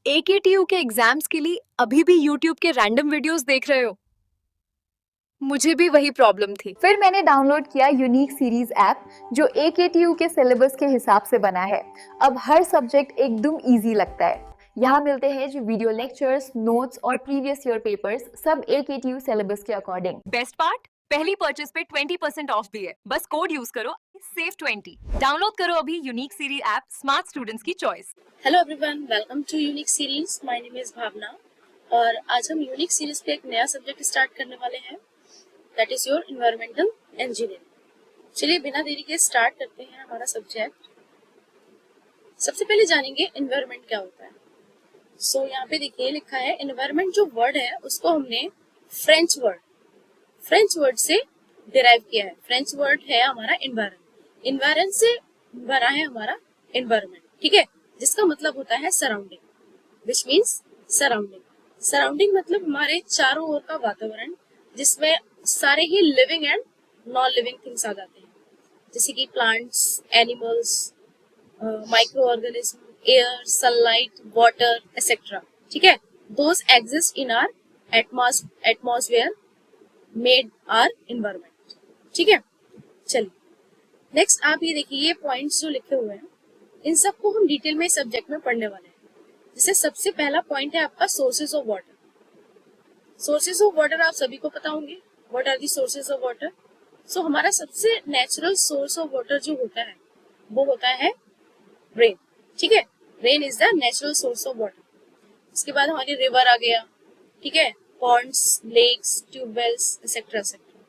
AKTU के exams के लिए अभी भी YouTube के रैंडम वीडियोस देख रहे हो? मुझे भी वही प्रॉब्लम थी। फिर मैंने डाउनलोड किया यूनिक सीरीज ऐप जो AKTU के सिलेबस के हिसाब से बना है। अब हर सब्जेक्ट एकदम इजी लगता है। यहाँ मिलते हैं जो वीडियो लेक्चर्स, नोट्स और प्रीवियस ईयर पेपर्स, सब AKTU सिलेबस के अकॉर्डिंग। बेस्ट पार्ट, पहली परचेज पे 20% ऑफ भी है। बस कोड यूज करो, सेव 20। डाउनलोड करो अभी Unique Series app, smart students की choice. Hello everyone, welcome to Unique Series. My name is Bhavna और आज हम यूनिक सीरीज पे एक नया सब्जेक्ट स्टार्ट करने वाले हैं, that is your environmental engineering. चलिए बिना देरी के स्टार्ट करते हैं हमारा सब्जेक्ट। सबसे पहले जानेंगे एनवायरमेंट क्या होता है। सो यहाँ पे देखिए लिखा है एनवायरमेंट। जो वर्ड है उसको हमने फ्रेंच वर्ड से डिराइव किया है। फ्रेंच वर्ड है हमारा एनवायरमेंट। एनवायरमेंट से बना है हमारा एनवायरमेंट, ठीक है, जिसका मतलब होता है surrounding, which means surrounding. Surrounding मतलब हमारे चारों ओर का वातावरण, जिसमें सारे ही living and non living things आ जाते हैं, जैसे कि plants, animals, micro organism, air, sunlight, water etcetera, ठीक है। Those exist in our atmosphere made our environment, ठीक है। चलिए नेक्स्ट आप ये देखिए, ये पॉइंट्स जो लिखे हुए हैं इन सबको हम डिटेल में सब्जेक्ट में पढ़ने वाले हैं। जैसे सबसे पहला पॉइंट है आपका sources of water. Sources of water आप सभी को पता होंगे, what are the sources of water. So हमारा सबसे नेचुरल सोर्स ऑफ वाटर जो होता है वो होता है रेन, ठीक है। Rain is the natural source of water. उसके बाद हमारी रिवर आ गया, ठीक है, ponds, lakes, tube wells etcetera etcetera.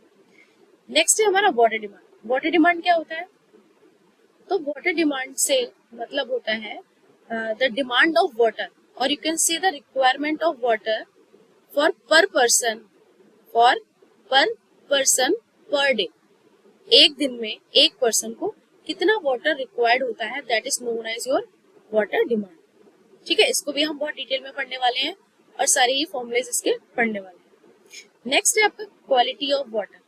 Next है हमारा वाटर डिमांड। वाटर डिमांड क्या होता है? तो वाटर डिमांड से मतलब होता है द डिमांड ऑफ वाटर, और you can say the requirement of water for पर पर्सन पर डे। एक दिन में एक पर्सन को कितना वाटर रिक्वायर्ड होता है, that is known as your water demand, ठीक है। इसको भी हम बहुत डिटेल में पढ़ने वाले हैं और सारे ही फॉर्मूलेज इसके पढ़ने वाले हैं। नेक्स्ट है आपका quality of water.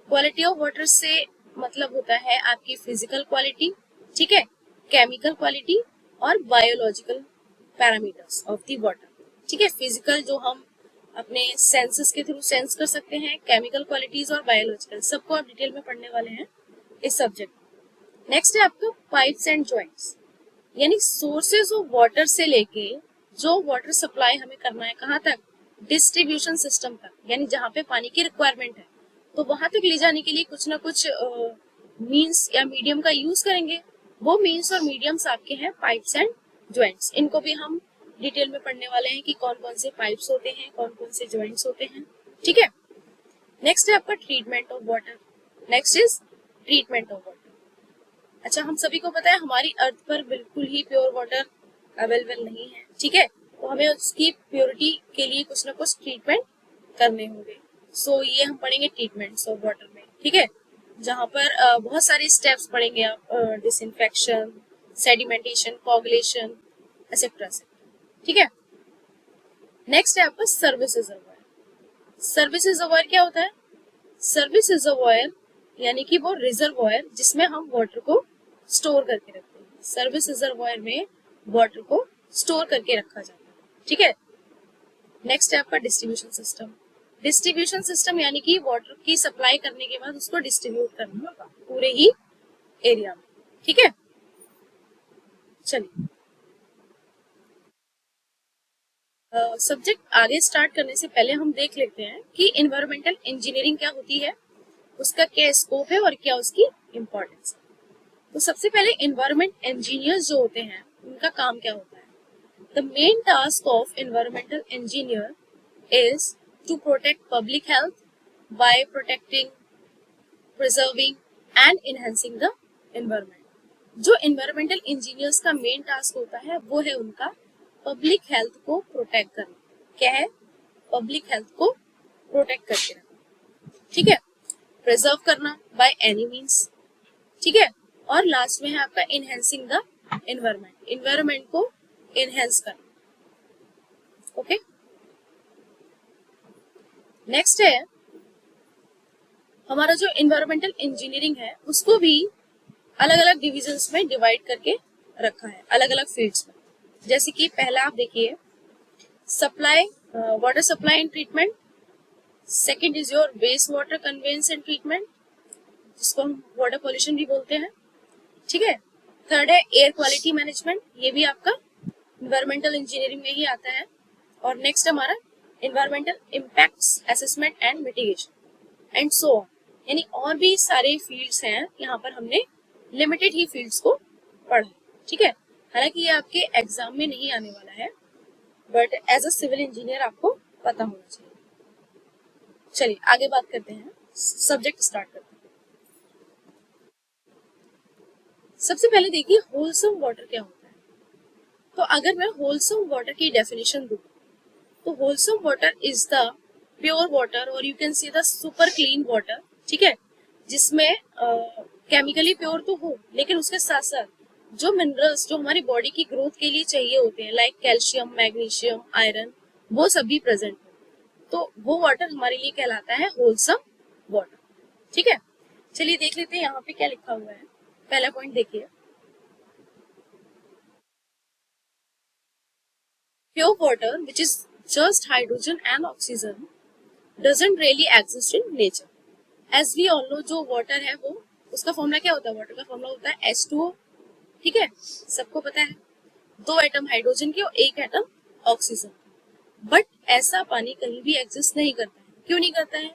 Quality of water से मतलब होता है आपकी फिजिकल क्वालिटी, ठीक है, केमिकल क्वालिटी और biological parameters of the water, ठीक है। फिजिकल जो हम अपने सेंसेस के थ्रू सेंस कर सकते हैं, केमिकल क्वालिटीज और बायोलॉजिकल, सबको आप डिटेल में पढ़ने वाले हैं इस सब्जेक्ट में। नेक्स्ट है आपका पाइप्स एंड जॉइंट्स, यानी सोर्सेज ऑफ वाटर से लेके जो वाटर सप्लाई हमें करना है कहाँ तक, डिस्ट्रीब्यूशन सिस्टम तक, यानी जहाँ पे पानी की रिक्वायरमेंट है तो वहां तक ले जाने के लिए कुछ ना कुछ मीन्स या मीडियम का यूज करेंगे। वो मीन्स और मीडियम्स आपके हैं पाइप्स एंड जॉइंट्स। इनको भी हम डिटेल में पढ़ने वाले हैं कि कौन कौन से पाइप्स होते हैं, कौन कौन से जॉइंट्स होते हैं, ठीक है। नेक्स्ट है आपका treatment of water. Next is treatment of water. अच्छा, हम सभी को पता है हमारी अर्थ पर बिल्कुल ही प्योर वाटर अवेलेबल नहीं है, ठीक है, तो हमें उसकी प्योरिटी के लिए कुछ ना कुछ ट्रीटमेंट करने होंगे। सो ये हम पढ़ेंगे ट्रीटमेंट्स ऑफ वाटर में, ठीक है, जहाँ पर बहुत सारे स्टेप्स पढ़ेंगे आप, डिसइंफेक्शन, सेडिमेंटेशन, कोगुलेशन एक्सेट्रा, ठीक है। नेक्स्ट है आपका सर्विस रिजर्वॉयर। सर्विस रिजर्वॉयर क्या होता है? सर्विस रिजर्वॉयर यानी कि वो रिजर्वॉयर जिसमें हम वाटर को स्टोर करके रखते हैं। सर्विस रिजर्वॉयर में वाटर को स्टोर करके रखा जाता है, ठीक है। नेक्स्ट है आपका डिस्ट्रीब्यूशन सिस्टम। डिस्ट्रीब्यूशन सिस्टम यानी कि वाटर की सप्लाई करने के बाद उसको डिस्ट्रीब्यूट करना पूरे ही एरिया में, ठीक है। चलिए सब्जेक्ट आगे स्टार्ट करने से पहले हम देख लेते हैं कि एनवायरमेंटल इंजीनियरिंग क्या होती है, उसका क्या स्कोप है और क्या उसकी इम्पोर्टेंस है। तो सबसे पहले एनवायरमेंट इंजीनियर्स जो होते हैं उनका काम क्या होता है? The main task of environmental engineer is to protect public health by protecting, preserving and enhancing the environment. जो environmental engineers का मेन टास्क होता है वो है उनका पब्लिक हेल्थ को प्रोटेक्ट करना। क्या है? पब्लिक हेल्थ को प्रोटेक्ट करके रखना, ठीक है, प्रिजर्व करना बाय एनी मीन्स, ठीक है, और लास्ट में है आपका एनहेंसिंग द एनवायरमेंट, एनवायरमेंट को एनहेंस करना, ओके। नेक्स्ट है हमारा जो एनवायरमेंटल इंजीनियरिंग है उसको भी अलग अलग डिविजन्स में डिवाइड करके रखा है, अलग अलग फील्ड्स में, जैसे कि पहला आप देखिए, supply, water supply and treatment. Second is your waste water conveyance and treatment, जिसको हम वाटर पॉल्यूशन भी बोलते हैं, ठीक है। थर्ड है एयर क्वालिटी मैनेजमेंट, ये भी आपका इन्वायरमेंटल इंजीनियरिंग में ही आता है। और नेक्स्ट हमारा environmental impacts assessment and mitigation and so on, यानी और भी सारे फील्ड्स हैं। यहाँ पर हमने लिमिटेड ही फील्ड्स को पढ़ा, ठीक है। हालांकि ये आपके एग्जाम में नहीं आने वाला है, but as a civil engineer आपको पता होना चाहिए। चलिए आगे बात करते हैं, सब्जेक्ट स्टार्ट करते हैं। सबसे पहले देखिए होलसम वाटर क्या होता है। तो अगर मैं होलसम वाटर की डेफिनेशन दूं, तो wholesome water is the pure water और you can see the super clean water, ठीक है, जिसमें केमिकली प्योर तो हो, लेकिन उसके साथ साथ जो मिनरल्स जो हमारी बॉडी की ग्रोथ के लिए चाहिए होते हैं, लाइक कैल्शियम, मैग्नीशियम, आयरन, वो सभी प्रेजेंट हो, तो वो वाटर हमारे लिए कहलाता है होलसम वाटर, ठीक है। चलिए देख लेते हैं यहाँ पे क्या लिखा हुआ है। पहला पॉइंट देखिए, pure water which is just hydrogen and oxygen doesn't really exist in nature. As we all know, जो वाटर है वो, उसका फॉर्मूला क्या होता है? वाटर का फॉर्मूला होता है H2O, ठीक है, सबको पता है। 2 एटम हाइड्रोजन के और 1 एटम ऑक्सीजन। बट ऐसा पानी कहीं भी एग्जिस्ट नहीं करता है। क्यों नहीं करता है?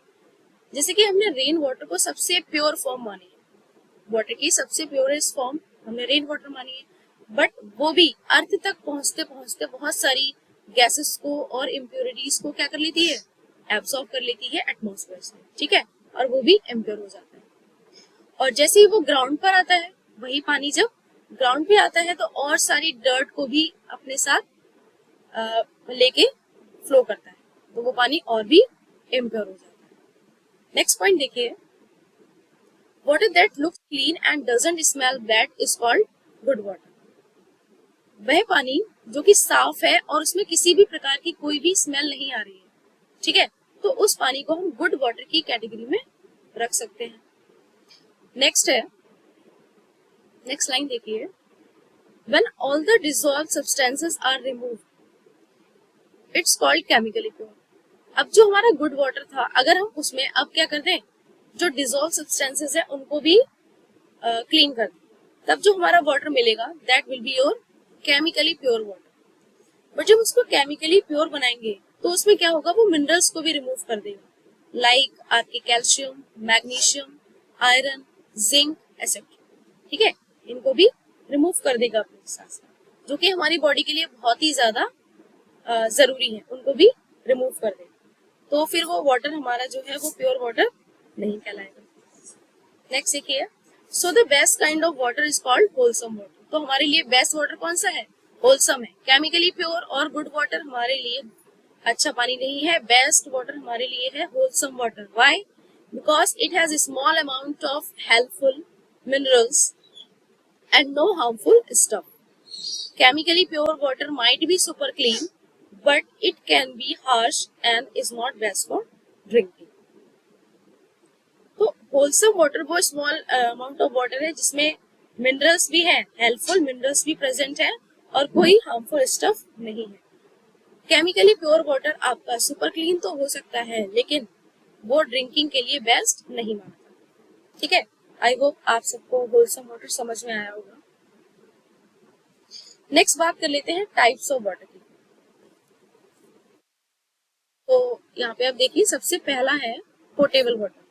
जैसे कि हमने रेन वाटर को सबसे प्योर फॉर्म मानी है, वाटर की सबसे प्योरेस्ट फॉर्म हमने रेन वाटर मानी है, बट वो भी अर्थ तक पहुंचते पहुंचते बहुत सारी गैसेस को और इम्प्योरिटीज को क्या कर लेती है? एब्सॉर्ब कर लेती है एटमॉस्फेयर से, ठीक है, और वो भी इम्प्योर हो जाता है। और जैसे ही वो ग्राउंड पर आता है, वही पानी जब ग्राउंड पे आता है तो और सारी डर्ट को भी अपने साथ लेके फ्लो करता है, तो वो पानी और भी इम्प्योर हो जाता है। नेक्स्ट पॉइंट देखिए, water that looks clean and doesn't smell bad is called good water. वह पानी जो कि साफ है और उसमें किसी भी प्रकार की कोई भी स्मेल नहीं आ रही है, ठीक है, तो उस पानी को हम गुड वाटर की कैटेगरी में रख सकते हैं। नेक्स्ट है, नेक्स्ट लाइन देखिए, when all the dissolved substances are removed it's called chemically pure. अब जो हमारा गुड वाटर था, अगर हम उसमें अब क्या कर दें, जो डिसॉल्व सब्सटेंसेस है उनको भी क्लीन कर दें, तब जो हमारा वाटर मिलेगा that will be your chemically pure water. But जब उसको केमिकली प्योर बनाएंगे तो उसमें क्या होगा, वो मिनरल्स को भी रिमूव कर देगा, लाइक आपके calcium, magnesium, iron, zinc etcetera, ठीक है, इनको भी रिमूव कर देगा अपने साथ साथ, जो कि हमारी बॉडी के लिए बहुत ही ज्यादा जरूरी है, उनको भी रिमूव कर देगा। तो फिर वो वाटर हमारा जो है वो प्योर वाटर नहीं कहलाएगा। नेक्स्ट देखिए, so the best kind of water is called wholesome water. तो हमारे लिए बेस्ट वाटर कौन सा है? होलसम है। केमिकली प्योर और गुड वाटर हमारे लिए अच्छा पानी नहीं है। बेस्ट वाटर हमारे लिए है wholesome water. Why? Because it has a small amount of helpful minerals and no harmful stuff. Chemically pure water might be super clean, but it can be harsh and is not best for drinking. तो wholesome water वो small amount of water है जिसमें minerals भी हैं, helpful minerals भी present है और कोई हार्मफुल स्टफ नहीं है। केमिकली प्योर वाटर आपका सुपर क्लीन तो हो सकता है, लेकिन वो ड्रिंकिंग के लिए बेस्ट नहीं माना जाता। ठीक है, आई होप आप सबको होलसम वाटर समझ में आया होगा। नेक्स्ट बात कर लेते हैं टाइप्स ऑफ वाटर की। तो यहाँ पे आप देखिए, सबसे पहला है पोर्टेबल वाटर।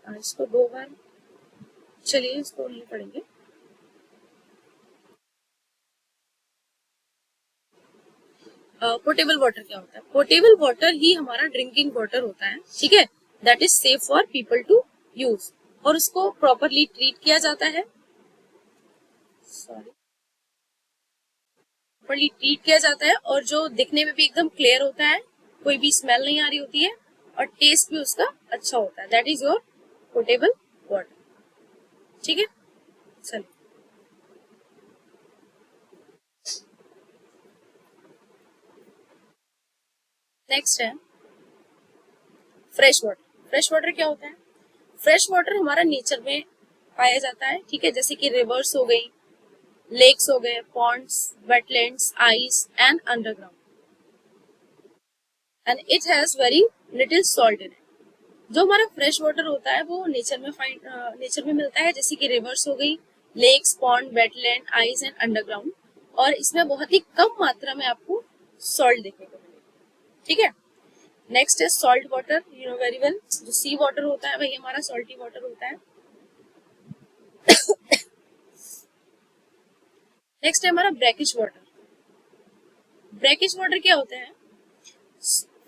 इसको 2 बार, चलिए इसको नहीं पढ़ेंगे। पोर्टेबल वाटर क्या होता है? पोर्टेबल वाटर ही हमारा ड्रिंकिंग वाटर होता है, ठीक है, that is safe for people to use, और उसको प्रॉपरली ट्रीट किया जाता है, प्रॉपरली ट्रीट किया जाता है, और जो दिखने में भी एकदम क्लियर होता है, कोई भी स्मेल नहीं आ रही होती है, और टेस्ट भी उसका अच्छा होता है। That is your portable water. ठीक है, चलिए नेक्स्ट है फ्रेश वाटर। फ्रेश वाटर क्या होता है? फ्रेश वाटर हमारा नेचर में पाया जाता है, ठीक है, जैसे कि रिवर्स हो गई, लेक्स हो गए, ponds, wetlands, ice and underground, and it has very little salt in it. जो हमारा फ्रेश वाटर होता है वो नेचर में मिलता है, जैसे कि रिवर्स हो गई, lakes, pond, wetland, ice and underground, और इसमें बहुत ही कम मात्रा में आपको सॉल्ट देखने को मिलेगा। ठीक है, नेक्स्ट है salt water. You know very well, जो सी वाटर होता है वही हमारा सॉल्टी वाटर होता है। नेक्स्ट है हमारा ब्रैकिश वाटर। ब्रैकिश वाटर क्या होता है?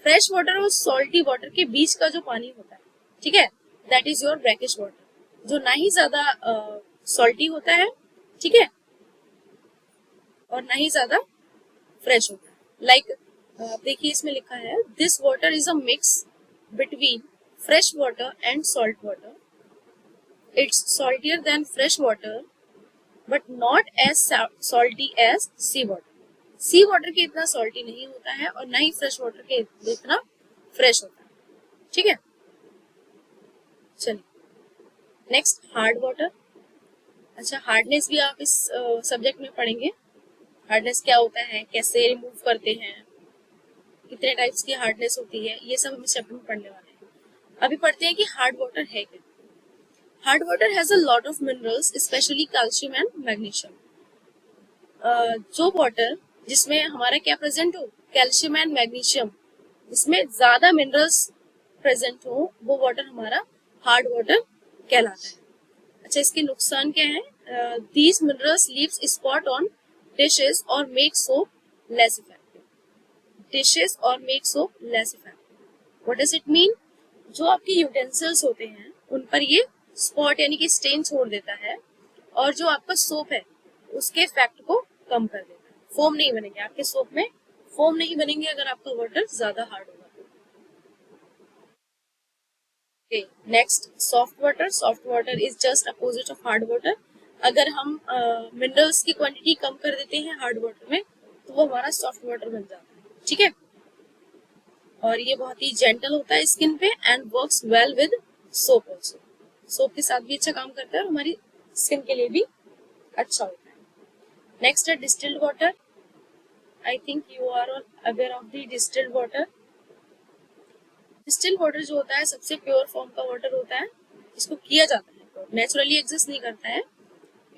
फ्रेश वाटर और सॉल्टी वाटर के बीच का जो पानी होता है, ठीक है, that is your brackish water, जो ना ही ज्यादा सॉल्टी होता है, ठीक है, और ना ही ज्यादा फ्रेश होता है। लाइक देखिए इसमें लिखा है, this water is a mix between fresh water and salt water, it's saltier than fresh water but not as salty as sea water. Sea water के इतना सॉल्टी नहीं होता है और ना ही फ्रेश वाटर के इतना फ्रेश होता है। ठीक है, चलिए नेक्स्ट हार्ड वाटर। अच्छा, हार्डनेस भी आप इस सब्जेक्ट में पढ़ेंगे। हार्डनेस क्या होता है, कैसे रिमूव करते हैं, कितने टाइप्स की हार्डनेस होती है, ये सब हम इस चैप्टर में पढ़ने वाले हैं। अभी पढ़ते हैं कि हार्ड वाटर है क्या। Hard water has a lot of minerals, specially calcium and magnesium. जो वाटर जिसमें हमारा क्या प्रेजेंट हो, कैल्शियम एंड मैग्नीशियम, जिसमें ज्यादा मिनरल्स प्रेजेंट हो, वो वाटर हमारा हार्ड वाटर कहलाता है। अच्छा, इसके नुकसान क्या है? These minerals leaves spot on dishes और make soap less effective. Dishes और make soap less effective, what does it mean? जो आपके यूटेंसिल्स होते हैं उन पर ये स्पॉट यानी कि स्टेन छोड़ देता है, और जो आपका सोप है उसके इफेक्ट को कम कर देता है। फोम नहीं बनेंगे आपके सोप में, फोम नहीं बनेंगे अगर आपका वाटर ज्यादा हार्ड होगा। Next soft water. Soft water is just opposite of hard water. अगर हम मिनरल्स की क्वांटिटी कम कर देते हैं हार्ड वाटर में, तो वो हमारा सॉफ्ट वाटर बन जाता है। ठीक है, और ये बहुत ही जेंटल होता है स्किन पे and works well with soap also. Soap के साथ भी अच्छा काम करता है और हमारी स्किन के लिए भी अच्छा होता है। नेक्स्ट है distilled water. I think you are aware of the distilled water. Distilled water जो होता है सबसे प्योर फॉर्म का वाटर होता है। इसको किया जाता है, नेचुरली एग्जिस्ट नहीं करता है,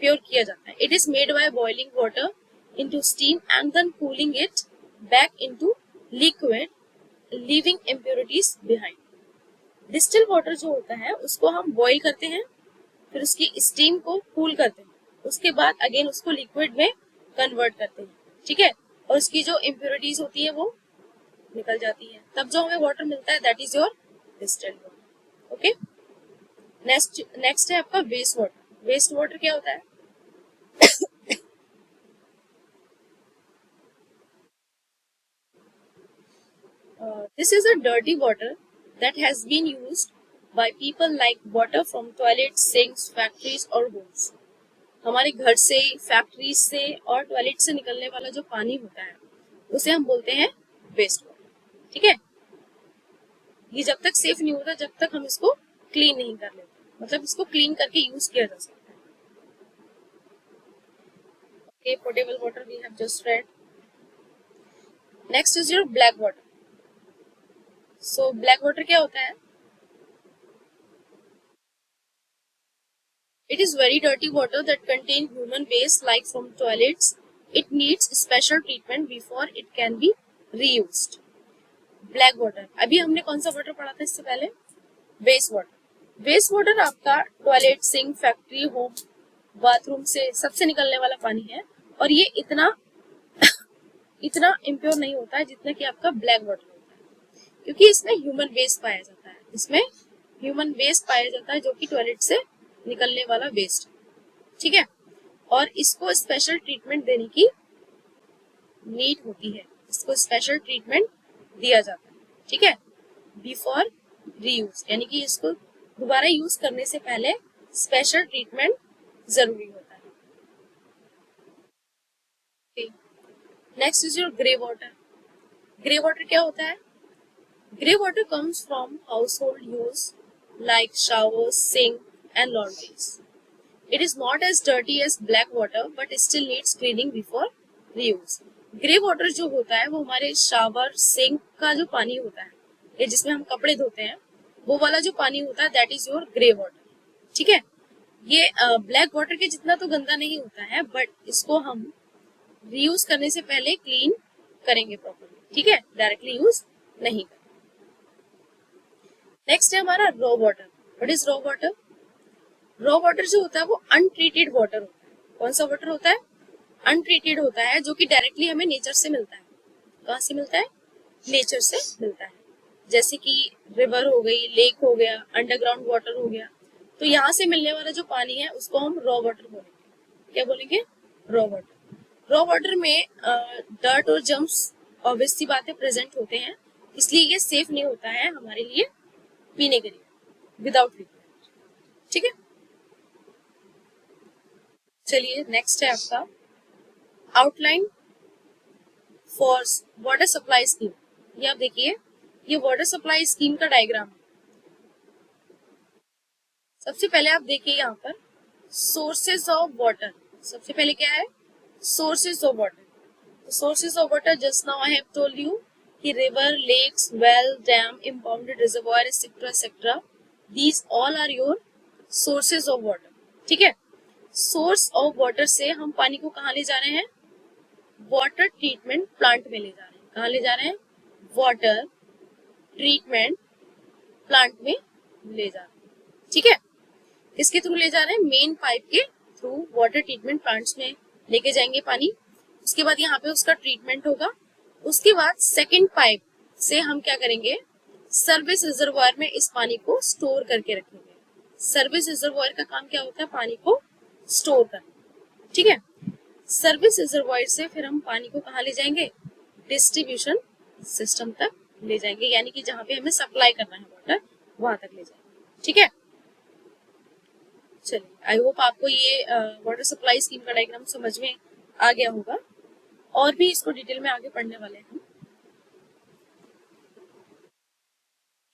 प्योर किया जाता है। It is made by boiling water into steam and then cooling it back into liquid, leaving impurities behind. Distil water जो होता है उसको हम बॉईल करते हैं, फिर उसकी स्टीम को कूल करते हैं, उसके बाद अगेन उसको लिक्विड में कन्वर्ट करते हैं। ठीक है, और उसकी जो इम्प्योरिटीज होती है वो निकल जाती है, तब जो हमें वाटर मिलता है that is your distilled water. Okay, next है आपका वेस्ट वाटर। वेस्ट वाटर क्या होता है? This is a dirty water that has been used by people like water from toilets, sinks, factories और homes. हमारे घर से, फैक्ट्रीज से और टॉयलेट से निकलने वाला जो पानी होता है उसे हम बोलते हैं वेस्ट वाटर। ठीक है, ये जब तक सेफ नहीं होता जब तक हम इसको क्लीन नहीं कर लेते, मतलब इसको क्लीन करके यूज किया जा सकता है। Okay, potable water we have just read. Next is your black water. So black water क्या होता है? It is very dirty water that contain human waste like from toilets. It needs special treatment before it can be reused. Black water, अभी हमने कौन सा water पढ़ा था इससे पहले? Waste water. वेस्ट वाटर आपका toilet, sink, factory, home, bathroom से सबसे निकलने वाला पानी है, और ये इतना इतना इम्प्योर नहीं होता है जितना कि आपका ब्लैक वाटर होता है, क्योंकि इसमें ह्यूमन वेस्ट पाया जाता है। इसमें ह्यूमन वेस्ट पाया जाता है जो कि टॉयलेट से निकलने वाला वेस्ट। ठीक है, और इसको स्पेशल ट्रीटमेंट देने की नीड होती है, इसको स्पेशल ट्रीटमेंट दिया जाता है। ठीक है, बिफोर रीयूज, यानी कि इसको दोबारा यूज करने से पहले स्पेशल ट्रीटमेंट जरूरी होता है। Next is your grey water. Grey water क्या होता है? Grey water comes from household use like showers, sink and laundries. It is not as dirty as black water but still needs cleaning before reuse. Grey water जो होता है वो हमारे shower sink का जो पानी होता है, ये जिसमें हम कपड़े धोते हैं, वो वाला जो पानी होता है that is your grey water. ठीक है, ये ब्लैक वाटर के जितना तो गंदा नहीं होता है, बट इसको हम रीयूज करने से पहले क्लीन करेंगे प्रॉपर्ली. ठीक है, डायरेक्टली यूज नहीं करेंगे. नेक्स्ट है हमारा raw water. What is raw water? Raw water जो होता है वो अनट्रीटेड वाटर होता है. कौन सा वाटर होता है? अनट्रीटेड होता है, जो कि डायरेक्टली हमें नेचर से मिलता है. कहाँ से मिलता है? नेचर से मिलता है. जैसे कि रिवर हो गई, लेक हो गया, अंडरग्राउंड वाटर हो गया. तो यहाँ से मिलने वाला जो पानी है उसको हम रॉ वाटर बोलेंगे. क्या बोलेंगे? Raw water. रॉ वाटर में डर्ट और जम्स ऑब्वियस सी बातें प्रेजेंट होते हैं, इसलिए ये सेफ नहीं होता है हमारे लिए पीने के लिए विदाउट ट्रीटमेंट. ठीक है, चलिए नेक्स्ट है आपका outline for water supply scheme. ये आप देखिए, ये वाटर सप्लाई स्कीम का डायग्राम है. सबसे पहले आप देखिए यहाँ पर सोर्सेज ऑफ वाटर. सबसे पहले क्या है? Sources of water. Sources of water just now I have told you कि river, lakes, well, dam, impounded reservoir etcetera etcetera, these all are your sources of water. ठीक है, सोर्स ऑफ वाटर से हम पानी को कहाँ ले जा रहे हैं? वाटर ट्रीटमेंट प्लांट में ले जा रहे हैं. कहाँ ले जा रहे हैं? वाटर ट्रीटमेंट प्लांट में ले जा रहे हैं. ठीक है, इसके थ्रू ले जा रहे हैं? मेन पाइप के थ्रू वाटर ट्रीटमेंट प्लांट्स में लेके जाएंगे पानी. उसके बाद यहाँ पे उसका ट्रीटमेंट होगा. उसके बाद सेकेंड पाइप से हम क्या करेंगे? सर्विस रिजर्वॉयर में इस पानी को स्टोर करके रखेंगे. सर्विस रिजर्वॉयर का काम क्या होता है? पानी को स्टोर करना. ठीक है, सर्विस रिजर्वॉयर से फिर हम पानी को कहाँ ले जाएंगे? डिस्ट्रीब्यूशन सिस्टम तक ले जाएंगे, यानी कि जहाँ पे हमें सप्लाई करना है वाटर, वहां तक ले जाएंगे. ठीक है, चलिए आई होप आपको ये वाटर सप्लाई स्कीम का डायग्राम समझ में आ गया होगा. और भी इसको डिटेल में आगे पढ़ने वाले हैं.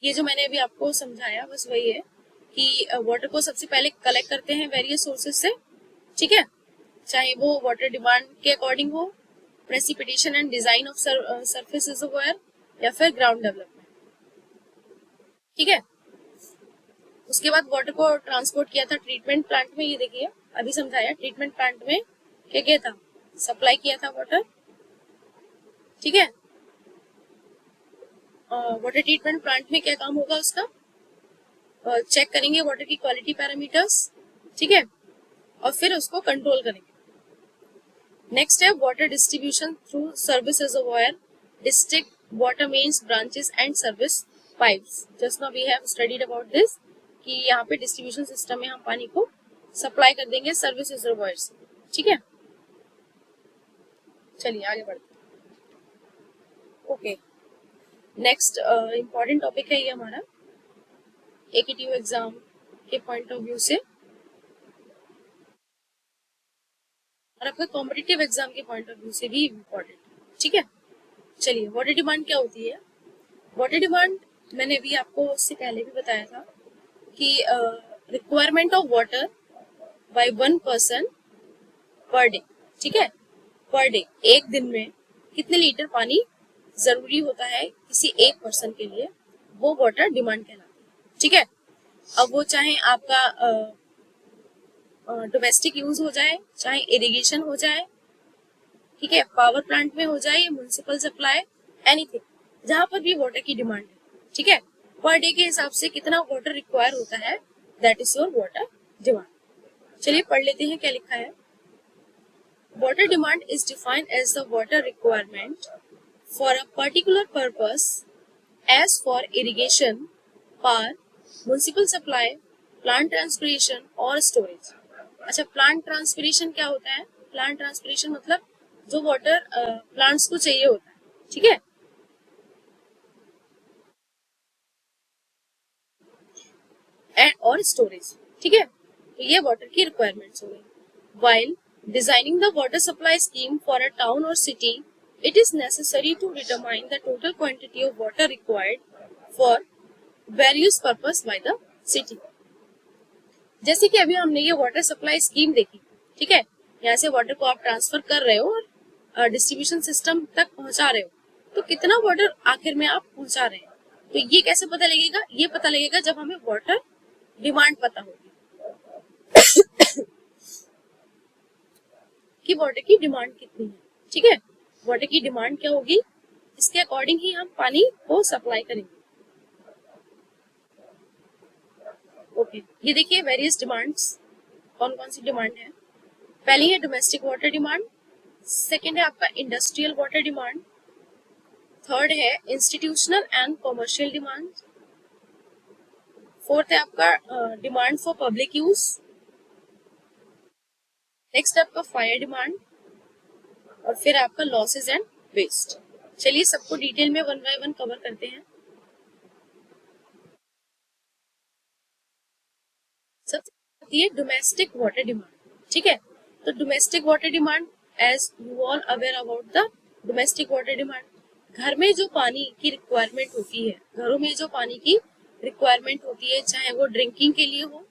ये जो मैंने अभी आपको समझाया बस वही है कि वाटर को सबसे पहले कलेक्ट करते हैं वेरियस सोर्सेज से. ठीक है, चाहे वो वाटर डिमांड के अकॉर्डिंग हो, precipitation and design of surface reservoir, या फिर ग्राउंड डेवलपमेंट. ठीक है, उसके बाद वाटर को ट्रांसपोर्ट किया था ट्रीटमेंट प्लांट में. ये देखिए अभी समझाया, ट्रीटमेंट प्लांट में क्या किया था? सप्लाई किया था वाटर. ठीक है, वाटर ट्रीटमेंट प्लांट में क्या काम होगा उसका? चेक करेंगे वाटर की क्वालिटी पैरामीटर्स. ठीक है, और फिर उसको कंट्रोल करेंगे. नेक्स्ट है water distribution through service reservoir, district water mains, branches and service pipes. Just now we have studied about this कि यहाँ पे डिस्ट्रीब्यूशन सिस्टम में हम पानी को सप्लाई कर देंगे सर्विस रिजर्वॉयर से. ठीक है, चलिए आगे बढ़ते हैं. ओके, नेक्स्ट इम्पॉर्टेंट टॉपिक है ये हमारा एकेटीयू एग्जाम के पॉइंट ऑफ व्यू से और आपका कॉम्पिटिटिव एग्जाम के पॉइंट ऑफ व्यू से भी इम्पोर्टेंट. ठीक है, चलिए वाटर डिमांड क्या होती है? वाटर डिमांड मैंने अभी आपको उससे पहले भी बताया था कि requirement of water by one person per day. ठीक है, पर डे, एक दिन में कितने लीटर पानी जरूरी होता है किसी एक पर्सन के लिए, वो वाटर डिमांड कहलाता है. ठीक है, अब वो चाहे आपका डोमेस्टिक यूज हो जाए, चाहे इरिगेशन हो जाए, ठीक है, पावर प्लांट में हो जाए, म्युनिसिपल सप्लाई, एनीथिंग, जहां पर भी वाटर की डिमांड है. ठीक है, पर डे के हिसाब से कितना वाटर रिक्वायर होता है, that is your water demand. चलिए पढ़ लेते हैं क्या लिखा है. Water demand is defined as the water requirement for a particular purpose as for irrigation, power, municipal supply, plant transpiration और स्टोरेज. अच्छा, प्लांट ट्रांसपिरेशन क्या होता है? प्लांट ट्रांसपिरेशन मतलब जो वाटर प्लांट्स को चाहिए होता है. ठीक है, एंड और स्टोरेज. ठीक है, तो ये वाटर की रिक्वायरमेंट्स हो गई. While designing the water supply scheme for a town और city, it is necessary to determine the total quantity of water required for various purpose by the city. जैसे कि अभी हमने ये वाटर सप्लाई स्कीम देखी, ठीक है, यहाँ से वाटर को आप ट्रांसफर कर रहे हो और डिस्ट्रीब्यूशन सिस्टम तक पहुंचा रहे हो, तो कितना वाटर आखिर में आप पहुंचा रहे हैं। तो ये कैसे पता लगेगा, ये पता लगेगा जब हमें वाटर डिमांड पता होगी कि वाटर की डिमांड कितनी है, ठीक है। वाटर की डिमांड क्या होगी, इसके अकॉर्डिंग ही हम पानी को सप्लाई करेंगे। ओके, ये देखिए वेरियस डिमांड्स, कौन कौन सी डिमांड है। पहली है डोमेस्टिक वाटर डिमांड, सेकेंड है आपका इंडस्ट्रियल वाटर डिमांड, थर्ड है institutional and commercial demand, fourth है आपका demand for public use, next आपका फायर डिमांड, और फिर आपका लॉसेज एंड वेस्ट। चलिए सबको डिटेल में वन बाय वन कवर करते हैं। सबसे आती है डोमेस्टिक वाटर डिमांड, ठीक है। तो domestic water demand, as you all aware about the domestic water demand, घर में जो पानी की रिक्वायरमेंट होती है, घरों में जो पानी की रिक्वायरमेंट होती है, चाहे वो ड्रिंकिंग के लिए हो,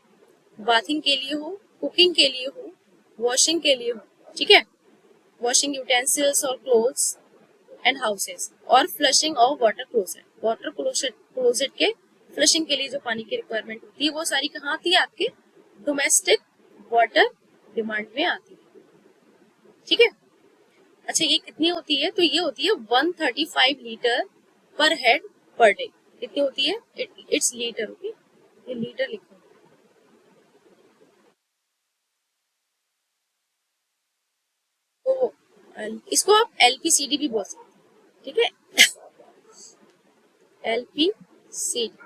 बाथिंग के लिए हो, कुकिंग के लिए हो, वॉशिंग के लिए हो, ठीक है, वॉशिंग यूटेंसिल्स और क्लोथ्स एंड हाउसेस, और flushing of water closet, water closet के फ्लशिंग के लिए जो पानी की रिक्वायरमेंट होती है, वो सारी कहाँ आती है, आपके डोमेस्टिक वाटर डिमांड में आती है, ठीक है। अच्छा, ये कितनी होती है, तो ये होती है 135 लीटर पर हेड पर डे। कितनी होती है, इट्स लीटर, ओके, ये लीटर लिखो। तो इसको आप एलपीसीडी भी बोल सकते हैं, ठीक है, एलपीसीडी।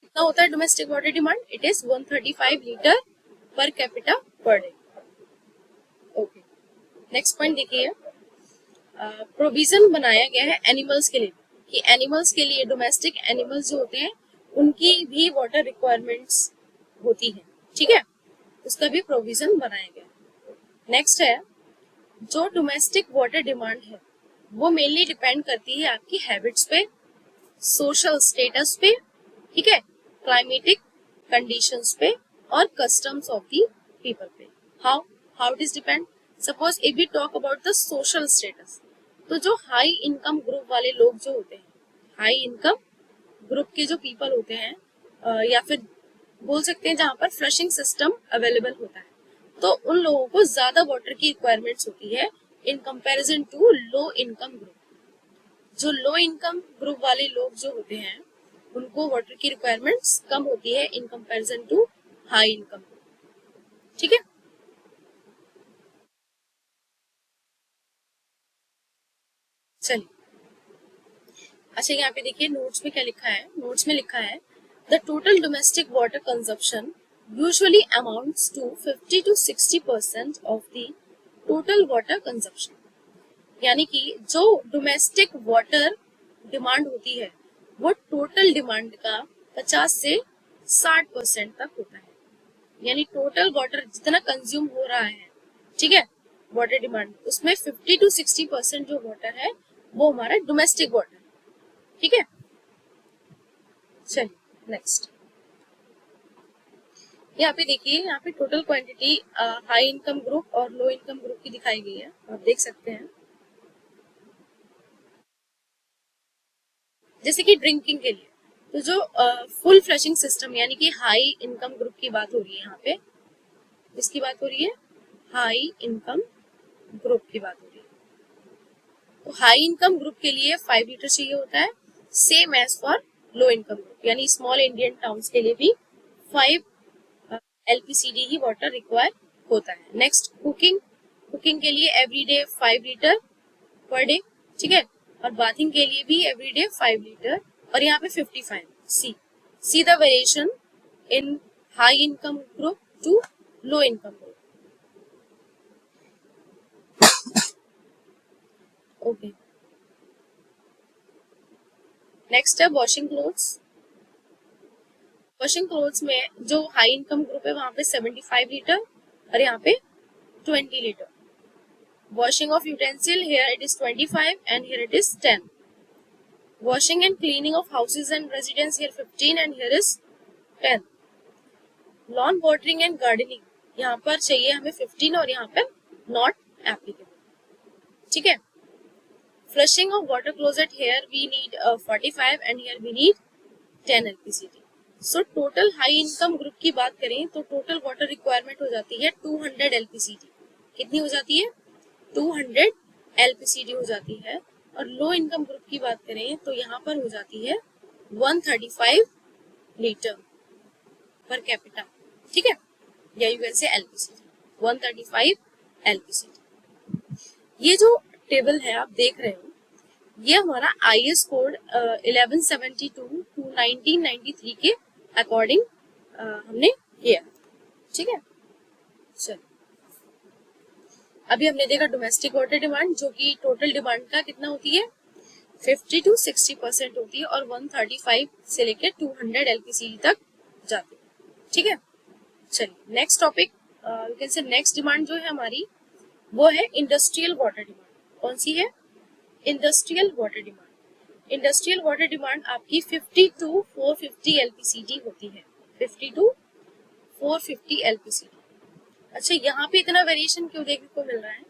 कितना होता है domestic water demand, it is 135 litre per capita per day. Okay, next point देखिए, प्रोविजन बनाया गया है एनिमल्स के लिए, कि एनिमल्स के लिए, डोमेस्टिक एनिमल्स जो होते हैं उनकी भी वाटर रिक्वायरमेंट्स होती है, ठीक है, उसका भी प्रोविजन बनाया गया है। नेक्स्ट है, जो डोमेस्टिक वाटर डिमांड है वो मेनली डिपेंड करती है आपकी हैबिट्स पे, सोशल स्टेटस पे, ठीक है, क्लाइमेटिक कंडीशंस पे और कस्टम्स ऑफ द पीपल पे। How it is depend, suppose if we talk about the social status, तो जो हाई इनकम ग्रुप वाले लोग जो होते हैं, हाई इनकम ग्रुप के जो पीपल होते हैं, या फिर बोल सकते हैं जहाँ पर फ्लशिंग सिस्टम अवेलेबल होता है, तो उन लोगों को ज्यादा वाटर की रिक्वायरमेंट्स होती है in comparison to low income group. जो लो इनकम ग्रुप वाले लोग जो होते हैं उनको वाटर की रिक्वायरमेंट्स कम होती है in comparison to high income group, ठीक है। चलिए, अच्छा यहाँ पे देखिए नोट्स में क्या लिखा है, नोट्स में लिखा है the total domestic water consumption usually amounts to 50 to 60% of the total water consumption. यानी कि जो डोमेस्टिक वाटर डिमांड होती है वो टोटल डिमांड का 50 से 60% तक होता है। यानी टोटल वाटर जितना कंज्यूम हो रहा है, ठीक है, वाटर डिमांड, उसमें 50 to 60% जो वाटर है वो हमारा डोमेस्टिक वाटर, ठीक है। चलिए नेक्स्ट, यहाँ पे देखिए, यहाँ पे total quantity high income group और लो इनकम ग्रुप की दिखाई गई है, आप देख सकते हैं। जैसे कि ड्रिंकिंग के लिए, तो जो फुल फ्लशिंग सिस्टम, यानी कि हाई इनकम ग्रुप की बात हो रही है यहाँ पे, इसकी बात हो रही है, हाई इनकम ग्रुप की बात हो रही है। तो हाई इनकम ग्रुप के लिए 5 लीटर चाहिए होता है, same as for low income group, यानी स्मॉल इंडियन टाउन्स के लिए भी 5 एलपीसीडी ही वाटर रिक्वायर होता है। नेक्स्ट कुकिंग, कुकिंग के लिए एवरीडे 5 लीटर पर डे, ठीक है, और बाथिंग के लिए भी एवरीडे 5 लीटर, और यहाँ पे 55। See the variation in high income group to low income group. Okay, next है वॉशिंग क्लोथ्स। वॉशिंग क्लोथ्स में जो हाई इनकम ग्रुप है वहां पे 75 लीटर और यहाँ पे 20 litre. Washing of utensil, here it is 25 and here it is 10. Washing and cleaning of houses and residence, here 15 and here is 10. Lawn watering and gardening, यहाँ पर चाहिए हमें 15 और यहाँ पर not applicable. ठीक है. Flushing of water closet, here we need 45 and here we need 10 LPCD. So total high income group की बात करें तो total water requirement हो जाती है 200 LPCD. कितनी हो जाती है? 200 LPCD हो जाती है. और लो इनकम ग्रुप की बात करें तो यहाँ पर हो जाती है 135 लीटर पर कैपिटा. ठीक है, या you can say LPCD 135 LPCD. ये जो टेबल है आप देख रहे हो, ये हमारा IS कोड 1172 टू 1993 के अकॉर्डिंग हमने किया. ठीक है, चलो अभी हमने देखा डोमेस्टिक वाटर डिमांड, जो कि टोटल डिमांड का कितना होती है 50 to 60% होती है और 135 से लेकर 200 LPCD तक जाती है. ठीक है, चलिए next topic, you can say next demand जो है हमारी वो है इंडस्ट्रियल वाटर डिमांड. कौन सी है? Industrial water demand. Industrial water demand आपकी 50 to 450 LPCD होती है. 50 to 450 LPCD. अच्छा, यहाँ पे इतना वेरिएशन क्यों देखने को मिल रहा है?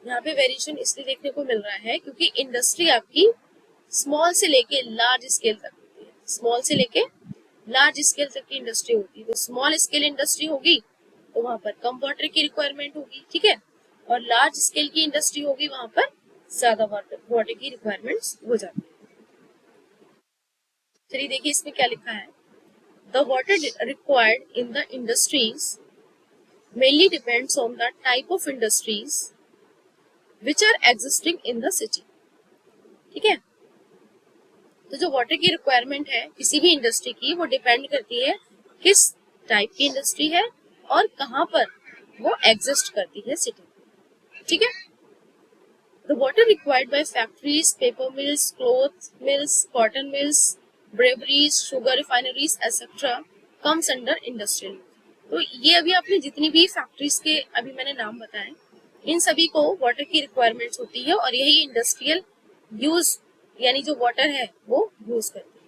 यहाँ पे वेरिएशन इसलिए देखने को मिल रहा है क्योंकि इंडस्ट्री आपकी स्मॉल से लेके लार्ज स्केल तक होती है. स्मॉल से लेके लार्ज स्केल तक की इंडस्ट्री होती है. तो स्मॉल स्केल इंडस्ट्री होगी तो वहां पर कम वाटर की रिक्वायरमेंट होगी. ठीक है, और लार्ज स्केल की इंडस्ट्री होगी वहां पर ज्यादा वाटर की रिक्वायरमेंट्स हो जाती है. चलिए देखिए इसमें क्या लिखा है. The water required in the industries mainly depends on the type of industries which are existing in the city. ठीक है, तो जो वाटर की रिक्वायरमेंट है किसी भी इंडस्ट्री की वो डिपेंड करती है किस टाइप की इंडस्ट्री है और कहाँ पर वो एग्जिस्ट करती है सिटी. ठीक है, the water required by factories, paper mills, cloth mills, cotton mills, breweries, sugar refineries etcetera comes under industrial. तो ये अभी आपने जितनी भी फैक्ट्रीज के अभी मैंने नाम बताए, इन सभी को वाटर की रिक्वायरमेंट्स होती है और यही इंडस्ट्रियल यूज यानी जो वाटर है वो यूज करती है.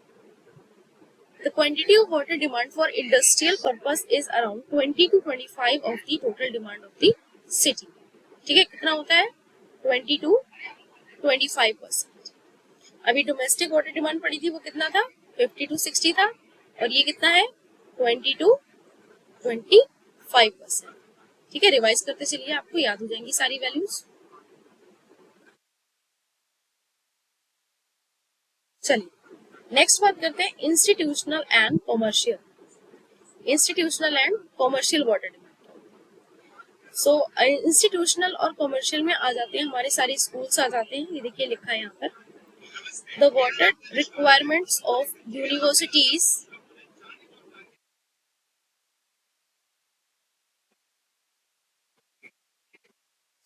The quantity of water demand for industrial purpose is around 20 to 25 of the total demand of the city. ठीक है, कितना होता है? 20 to 25%. अभी डोमेस्टिक वाटर डिमांड पड़ी थी वो कितना था? 50 to 60 था और ये कितना है? 20 to 25%. ठीक है, रिवाइज करते चलिए, आपको याद हो जाएंगी सारी वैल्यूज. चलिए नेक्स्ट बात करते हैं institutional and commercial. Institutional and commercial water demand. So institutional और कॉमर्शियल में आ जाते हैं हमारे सारे स्कूल्स आ जाते हैं. ये देखिए लिखा है यहाँ पर, the water requirements of universities,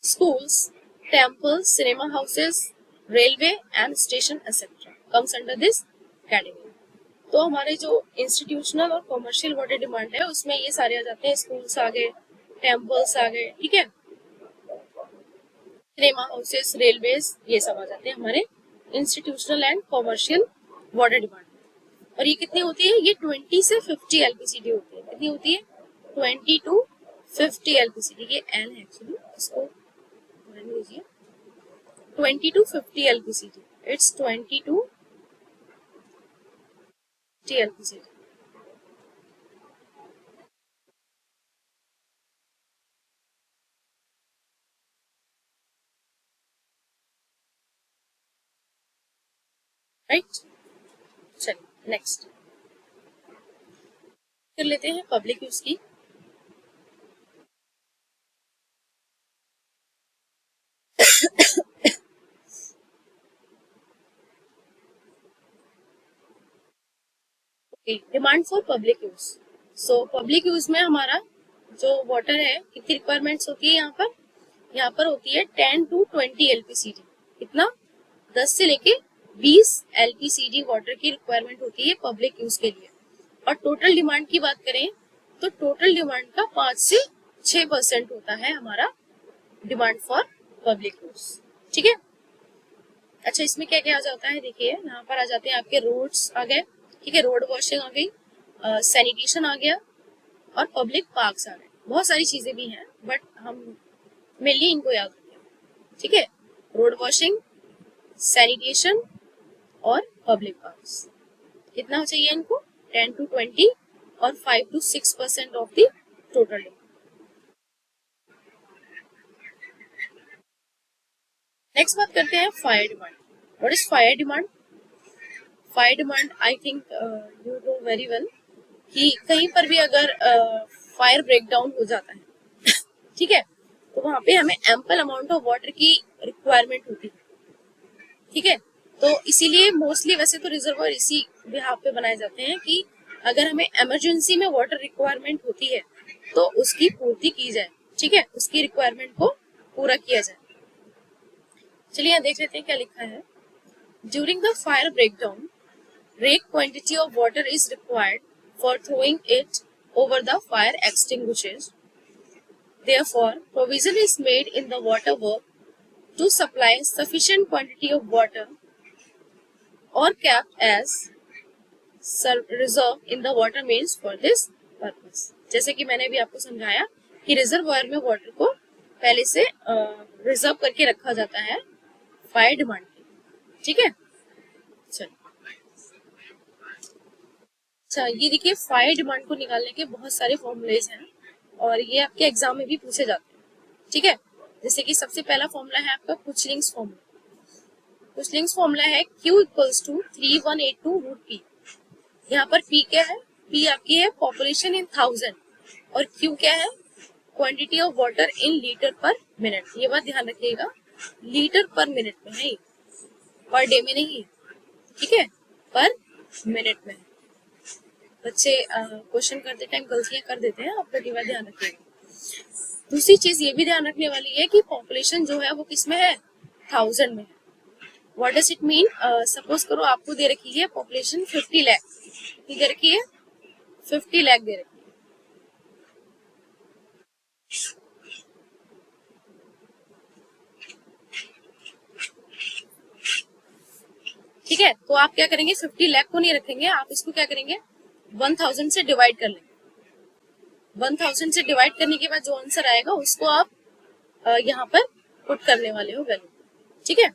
schools, temples, cinema houses, railway and station etc. comes under this category. तो हमारे जो इंस्टीट्यूशनल और कॉमर्शियल वाटर डिमांड है उसमें ये सारे आ जाते हैं. स्कूल्स आ गए, टेम्पल्स आ गए, ठीक है, सिनेमा हाउसेस, रेलवेज, ये सब आ जाते हैं हमारे institutional and commercial water demand. और ये कितनी होती है? ये 20 से 50 LPCD होती है. कितनी होती है? 20 to 50 LPCD. ये L है एक्चुअली, इसको 20 to 50 LPCD. It's 20 to 50 LPCD. Right? चलिए नेक्स्ट कर लेते हैं पब्लिक यूज की. Demand for public use. So public use में हमारा जो वाटर है कितनी रिक्वायरमेंट्स होती है यहाँ पर होती है 10 to 20 LPCD. कितना? 10 से लेके 20 LPCD वाटर की रिक्वायरमेंट होती है पब्लिक यूज के लिए. और टोटल डिमांड की बात करें तो टोटल डिमांड का 5 से 6% होता है हमारा डिमांड फॉर पब्लिक रूल्स। ठीक है, अच्छा इसमें क्या क्या आ जाता है, देखिए यहाँ पर आ जाते हैं आपके रोड्स आ गए, ठीक है, रोड वॉशिंग आ गई, सैनिटेशन आ गया और पब्लिक पार्क्स आ गए। बहुत सारी चीजें भी हैं बट हम मेनली इनको याद रखें। ठीक है, रोड वॉशिंग, सैनिटेशन और पब्लिक पार्क्स। कितना चाहिए इनको, 10 to 20 और 5 to 6% of the total. Next बात करते हैं fire demand. What is fire demand? Fire demand I think you know very well कि कहीं पर भी अगर फायर ब्रेकडाउन हो जाता है ठीक है, तो वहां पे हमें एम्पल अमाउंट ऑफ वाटर की रिक्वायरमेंट होती है। ठीक है, तो इसीलिए मोस्टली वैसे तो रिजर्वायर इसी बिहाफ पे बनाए जाते हैं कि अगर हमें इमरजेंसी में वाटर रिक्वायरमेंट होती है तो उसकी पूर्ति की जाए। ठीक है, उसकी रिक्वायरमेंट को पूरा किया जाए। चलिए यहाँ देख लेते हैं क्या लिखा है। During the fire breakdown, great quantity of water is required for throwing it over the fire extinguishers. Therefore, provision is made in the water work to supply sufficient quantity of water or kept as reserve in the water mains for this purpose. जैसे कि मैंने अभी आपको समझाया कि reservoir में water को पहले से रिजर्व करके रखा जाता है फायर डिमांड के लिए। ठीक है, चलिए अच्छा ये देखिए फायर डिमांड को निकालने के बहुत सारे फॉर्मूलेज हैं और ये आपके एग्जाम में भी पूछे जाते हैं। ठीक है, जैसे कि सबसे पहला फॉर्मूला है आपका कुचलिंग्स फॉर्मूला। कुचलिंग्स फॉर्मूला है Q equals to 3182 root P। यहाँ पर P क्या है, P आपकी है पॉपुलेशन इन 1000 और Q क्या है, quantity of water in litre per minute. ये बात ध्यान रखिएगा, लीटर पर मिनट में है, पर डे में नहीं है। ठीक है, पर मिनट में है। बच्चे क्वेश्चन करते टाइम गलतियां कर देते हैं, आप लोग ध्यान रखिएगा। दूसरी चीज ये भी ध्यान रखने वाली है कि पॉपुलेशन जो है वो किस में है, 1000 में है। What does it mean, suppose करो आपको दे रखी है पॉपुलेशन 50 लाख, कितनी दे रखी है, 50 लाख दे रखी है। ठीक है, तो आप क्या करेंगे, 50 लाख को नहीं रखेंगे, आप इसको क्या करेंगे 1000 से डिवाइड कर लेंगे। 1000 से डिवाइड करने के बाद जो आंसर आएगा उसको आप यहाँ पर पुट करने वाले हो वैल्यू। ठीक है,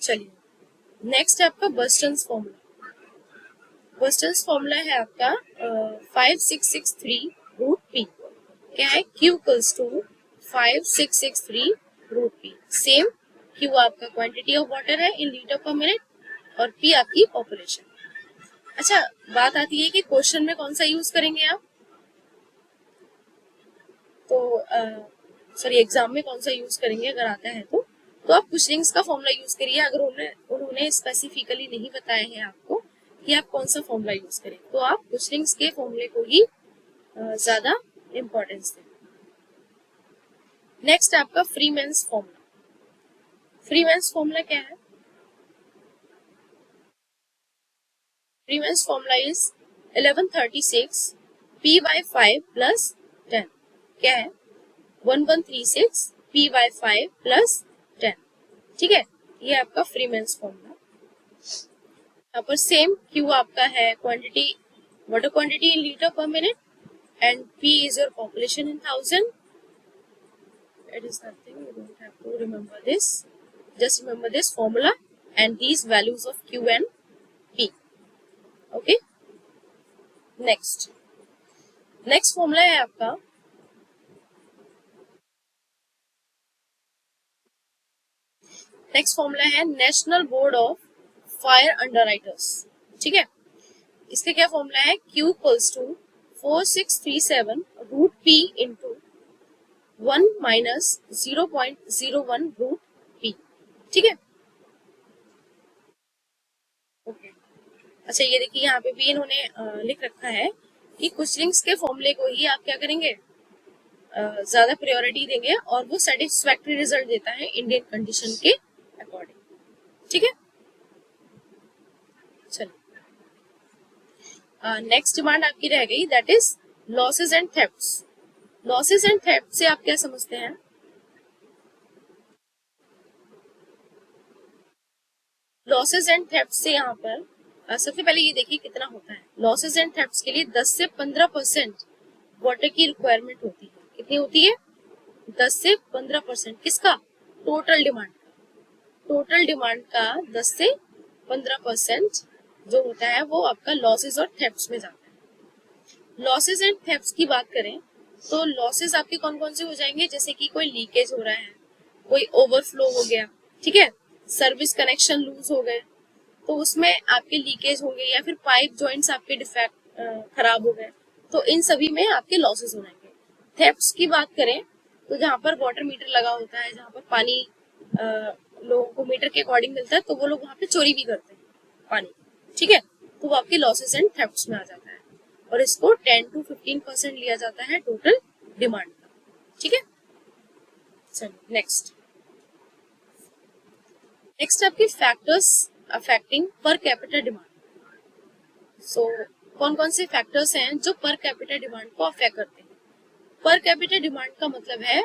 चलिए नेक्स्ट है आपका बर्स्टन्स फॉर्मूला। बर्स्टन्स फॉर्मूला है आपका 5663 रूट पी। क्या है, Q equals to 5663 root P. Same Q आपका क्वांटिटी ऑफ वाटर है इन लीटर पर मिनट और P आपकी पॉपुलेशन। अच्छा बात आती है कि क्वेश्चन में कौन सा यूज करेंगे आप, तो सॉरी एग्जाम में कौन सा यूज करेंगे अगर आता है तो आप कुचलिंग्स का फॉर्मूला यूज करिए। अगर उन्होंने स्पेसिफिकली नहीं बताया है आपको कि आप कौन सा फॉर्मूला यूज करें, तो आप कुचलिंग्स के फॉर्मूले को ही ज्यादा इंपॉर्टेंस दें। नेक्स्ट आपका फ्रीमैन्स फॉर्मूला। फ्रीमैन्स फॉर्मूला क्या है, फ्रीमैन्स formula is 1136 P by 5 plus 10। क्या है, 1136 P by 5 plus 10। ठीक है, ये आपका फ्रीमैन्स फॉर्मूला। यहाँ पर सेम Q आपका है quantity, water quantity in litre per minute and P is your population in 1000। It is nothing, you don't have to remember this, just remember this formula and these values of Q and P। Okay, next formula है आपका national board of fire underwriters. ठीक है, इसका क्या formula है, Q equals to 4637 root P into 1 minus 0.01 root P। ठीक है, okay. अच्छा ये देखिए यहाँ पे भी इन्होंने लिख रखा है कि कुचलिंग्स के फॉर्मूले को ही आप क्या करेंगे, ज्यादा प्रायोरिटी देंगे और वो सेटिस्फैक्टरी रिजल्ट देता है इंडियन कंडीशन के अकॉर्डिंग। ठीक है, चलिए नेक्स्ट डिमांड आपकी रह गई, that is losses and thefts. Losses and theft से आप क्या समझते हैं, लॉसेस एंड थेफ्ट से यहाँ पर सबसे पहले ये देखिए कितना होता है। लॉसेस एंड थेफ्ट के लिए 10 से 15% वाटर की रिक्वायरमेंट होती है। कितनी होती है? 10 से 15%। किसका? टोटल डिमांड का। टोटल डिमांड का 10 से 15% जो होता है वो आपका लॉसेस और थेफ्ट्स में जाता है। लॉसेस एंड थेफ्ट्स की बात करें तो लॉसेस आपके कौन कौन से हो जाएंगे, जैसे कि कोई लीकेज हो रहा है, कोई ओवरफ्लो हो गया, ठीक है, सर्विस कनेक्शन लूज हो गए तो उसमें आपके लीकेज होंगे, या फिर पाइप जॉइंट्स आपके डिफेक्ट खराब हो गए, तो इन सभी में आपके लॉसेस हो जाएंगे। थेफ्ट्स की बात करें तो जहाँ पर वाटर मीटर लगा होता है, जहाँ पर पानी लोगों को मीटर के अकॉर्डिंग मिलता है, तो वो लोग वहाँ पे चोरी भी करते हैं पानी, ठीक है, तो वो आपके लॉसेस एंड थेफ्ट्स में आ जाता है और इसको 10 to 15% लिया जाता है टोटल डिमांड का, ठीक है। चलिए नेक्स्ट आपके factors affecting per capita demand. So कौन कौन से फैक्टर्स हैं जो पर कैपिटा डिमांड को अफेक्ट करते हैं? पर कैपिटा डिमांड का मतलब है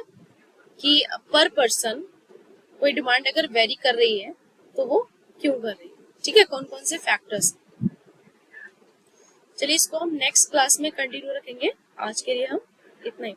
कि पर पर्सन कोई डिमांड अगर वेरी कर रही है तो वो क्यों कर रही है, ठीक है, कौन कौन से फैक्टर्स। चलिए इसको हम नेक्स्ट क्लास में कंटिन्यू रखेंगे। आज के लिए हम इतना ही।